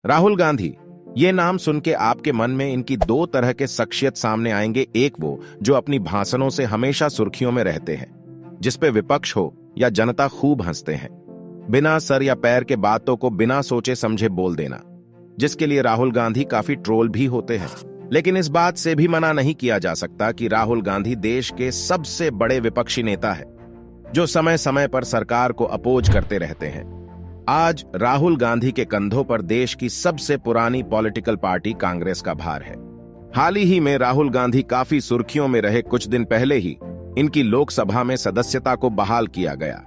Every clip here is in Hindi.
राहुल गांधी, ये नाम सुन के आपके मन में इनकी दो तरह के शख्सियत सामने आएंगे। एक वो जो अपनी भाषणों से हमेशा सुर्खियों में रहते हैं, जिसपे विपक्ष हो या जनता खूब हंसते हैं, बिना सर या पैर के बातों को बिना सोचे समझे बोल देना, जिसके लिए राहुल गांधी काफी ट्रोल भी होते हैं। लेकिन इस बात से भी मना नहीं किया जा सकता कि राहुल गांधी देश के सबसे बड़े विपक्षी नेता है, जो समय समय पर सरकार को अपोज करते रहते हैं। आज राहुल गांधी के कंधों पर देश की सबसे पुरानी पॉलिटिकल पार्टी कांग्रेस का भार है। हाल ही में राहुल गांधी काफी सुर्खियों में रहे। कुछ दिन पहले ही इनकी लोकसभा में सदस्यता को बहाल किया गया।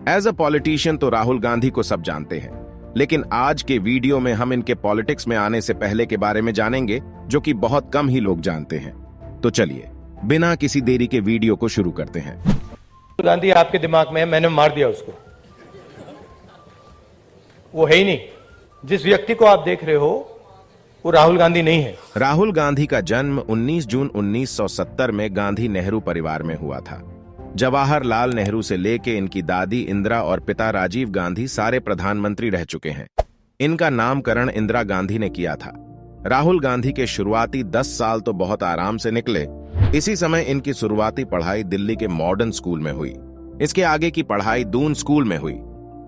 एज अ पॉलिटिशियन तो राहुल गांधी को सब जानते हैं, लेकिन आज के वीडियो में हम इनके पॉलिटिक्स में आने से पहले के बारे में जानेंगे, जो कि बहुत कम ही लोग जानते हैं। तो चलिए बिना किसी देरी के वीडियो को शुरू करते हैं। राहुल गांधी आपके दिमाग में है, मैंने मार दिया उसको, वो है ही नहीं। जिस व्यक्ति को आप देख रहे हो वो राहुल गांधी नहीं है। राहुल गांधी का जन्म 19 जून 1970 में गांधी नेहरू परिवार में हुआ था। जवाहरलाल नेहरू से लेके इनकी दादी इंदिरा और पिता राजीव गांधी सारे प्रधानमंत्री रह चुके हैं। इनका नामकरण इंदिरा गांधी ने किया था। राहुल गांधी के शुरुआती 10 साल तो बहुत आराम से निकले। इसी समय इनकी शुरुआती पढ़ाई दिल्ली के मॉडर्न स्कूल में हुई। इसके आगे की पढ़ाई दून स्कूल में हुई।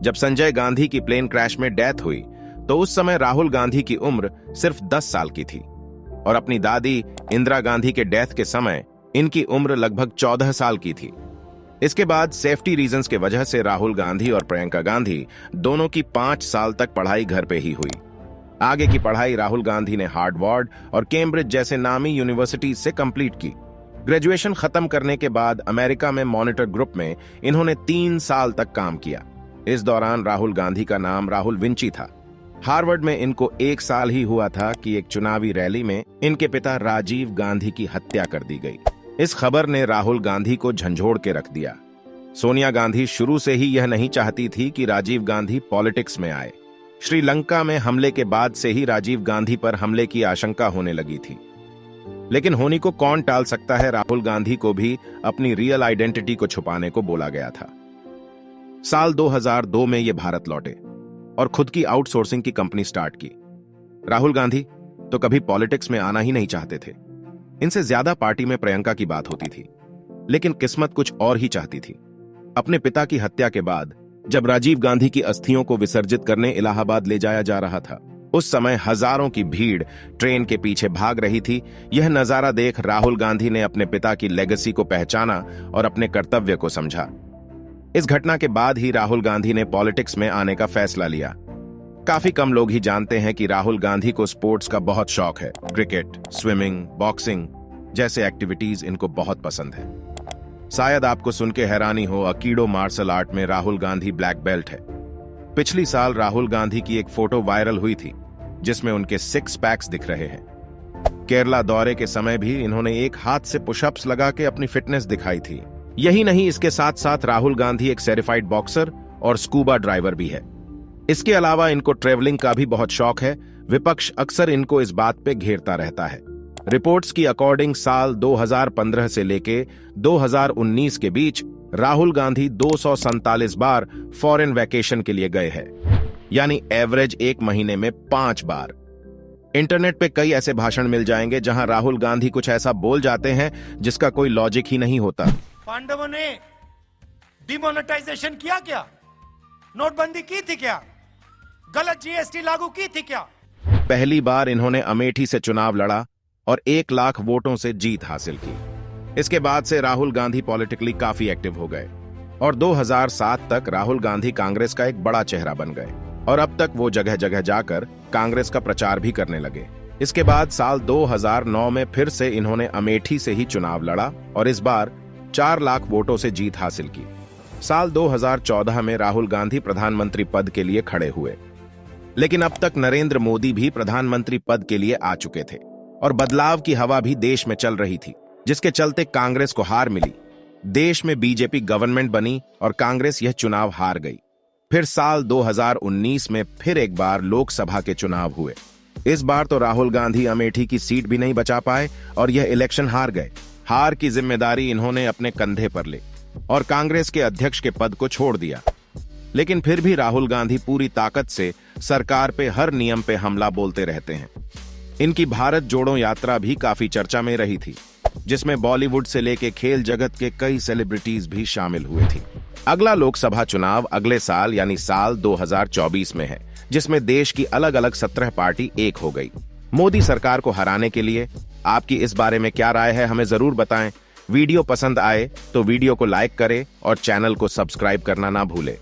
जब संजय गांधी की प्लेन क्रैश में डेथ हुई तो उस समय राहुल गांधी की उम्र सिर्फ 10 साल की थी, और अपनी दादी इंदिरा गांधी के डेथ के समय इनकी उम्र लगभग 14 साल की थी। इसके बाद सेफ्टी रीजंस के वजह से राहुल गांधी और प्रियंका गांधी दोनों की 5 साल तक पढ़ाई घर पे ही हुई। आगे की पढ़ाई राहुल गांधी ने हार्वर्ड और कैम्ब्रिज जैसे नामी यूनिवर्सिटीज से कंप्लीट की। ग्रेजुएशन खत्म करने के बाद अमेरिका में मॉनिटर ग्रुप में इन्होंने 3 साल तक काम किया। इस दौरान राहुल गांधी का नाम राहुल विंची था। हार्वर्ड में इनको 1 साल ही हुआ था कि एक चुनावी रैली में इनके पिता राजीव गांधी की हत्या कर दी गई। इस खबर ने राहुल गांधी को झंझोड़ के रख दिया। सोनिया गांधी शुरू से ही यह नहीं चाहती थी कि राजीव गांधी पॉलिटिक्स में आए। श्रीलंका में हमले के बाद से ही राजीव गांधी पर हमले की आशंका होने लगी थी। लेकिन होनी को कौन टाल सकता है, राहुल गांधी को भी अपनी रियल आइडेंटिटी को छुपाने को बोला गया था। साल 2002 में ये भारत लौटे और खुद की आउटसोर्सिंग की कंपनी स्टार्ट की। राहुल गांधी तो कभी पॉलिटिक्स में आना ही नहीं चाहते थे। इनसे ज्यादा पार्टी में प्रियंका की बात होती थी, लेकिन किस्मत कुछ और ही चाहती थी। अपने पिता की हत्या के बाद जब राजीव गांधी की अस्थियों को विसर्जित करने इलाहाबाद ले जाया जा रहा था, उस समय हजारों की भीड़ ट्रेन के पीछे भाग रही थी। यह नजारा देख राहुल गांधी ने अपने पिता की लेगेसी को पहचाना और अपने कर्तव्य को समझा। इस घटना के बाद ही राहुल गांधी ने पॉलिटिक्स में आने का फैसला लिया। काफी कम लोग ही जानते हैं कि राहुल गांधी को स्पोर्ट्स का बहुत शौक है। क्रिकेट, स्विमिंग, बॉक्सिंग जैसे एक्टिविटीज इनको बहुत पसंद है। शायद आपको सुन के हैरानी हो, अकीडो मार्शल आर्ट में राहुल गांधी ब्लैक बेल्ट है। पिछली साल राहुल गांधी की एक फोटो वायरल हुई थी जिसमें उनके 6 पैक्स दिख रहे हैं। केरला दौरे के समय भी इन्होंने एक हाथ से पुशअप्स लगा के अपनी फिटनेस दिखाई थी। यही नहीं, इसके साथ साथ राहुल गांधी एक सर्टिफाइड बॉक्सर और स्कूबा ड्राइवर भी है। इसके अलावा इनको ट्रेवलिंग का भी बहुत शौक है। विपक्ष अक्सर इनको इस बात पे घेरता रहता है। रिपोर्ट्स की अकॉर्डिंग साल 2015 से लेके 2019 के बीच राहुल गांधी 247 बार फॉरेन वैकेशन के लिए गए हैं, यानी एवरेज 1 महीने में 5 बार। इंटरनेट पे कई ऐसे भाषण मिल जाएंगे जहां राहुल गांधी कुछ ऐसा बोल जाते हैं जिसका कोई लॉजिक ही नहीं होता। पांडवों ने डिमोनेटाइजेशन किया क्या? नोटबंदी की थी क्या? गलत जीएसटी लागू की थी क्या? पहली बार इन्होंने अमेठी से चुनाव लड़ा और 1 लाख वोटों से जीत हासिल की। इसके बाद से राहुल गांधी पॉलिटिकली काफी एक्टिव हो गए और 2007 तक राहुल गांधी कांग्रेस का एक बड़ा चेहरा बन गए, और अब तक वो जगह जगह जाकर कांग्रेस का प्रचार भी करने लगे। इसके बाद साल 2009 में फिर से इन्होंने अमेठी से ही चुनाव लड़ा और इस बार 4 लाख वोटों से जीत हासिल की। साल 2014 में राहुल गांधी प्रधानमंत्री पद के लिए खड़े हुए, लेकिन अब तक नरेंद्र मोदी भी प्रधानमंत्री पद के लिए आ चुके थे और बदलाव की हवा भी देश में चल रही थी, जिसके चलते कांग्रेस को हार मिली। देश में बीजेपी गवर्नमेंट बनी और कांग्रेस यह चुनाव हार गई। फिर साल 2019 में फिर एक बार लोकसभा के चुनाव हुए। इस बार तो राहुल गांधी अमेठी की सीट भी नहीं बचा पाए और यह इलेक्शन हार गए। हार की जिम्मेदारी इन्होंने अपने कंधे पर ली और कांग्रेस के अध्यक्ष के पद को छोड़ दिया। लेकिन फिर भी राहुल गांधी पूरी ताकत से सरकार पे हर नियम पे हमला बोलते रहते हैं। इनकी भारत जोड़ो यात्रा भी काफी चर्चा में रही थी, जिसमें बॉलीवुड से लेके खेल जगत के कई सेलिब्रिटीज भी शामिल हुए थी। अगला लोकसभा चुनाव अगले साल यानी साल 2024 में है, जिसमें देश की अलग अलग 17 पार्टी एक हो गई। मोदी सरकार को हराने के लिए आपकी इस बारे में क्या राय है, हमें जरूर बताएं। वीडियो पसंद आए तो वीडियो को लाइक करें और चैनल को सब्सक्राइब करना ना भूलें।